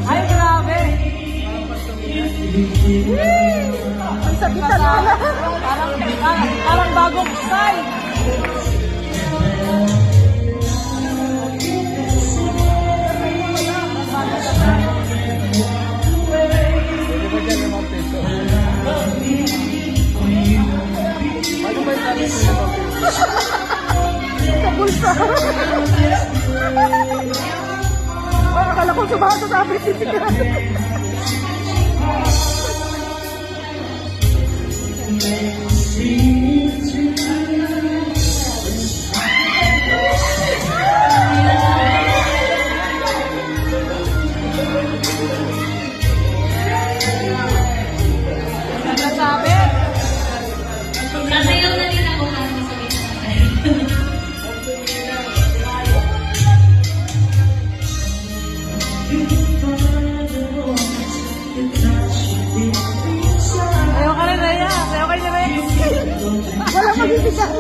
Ay, grabe! Ang sakit talaga. Parang bagong style. Sa bulsa. Oh, akala ko sumasa sa amin. Nasabi? Nasayaw na din ako para masabi sa Sayaw ka na, Rhea. Sayaw ka na, Rhea. Wala magbibigyan.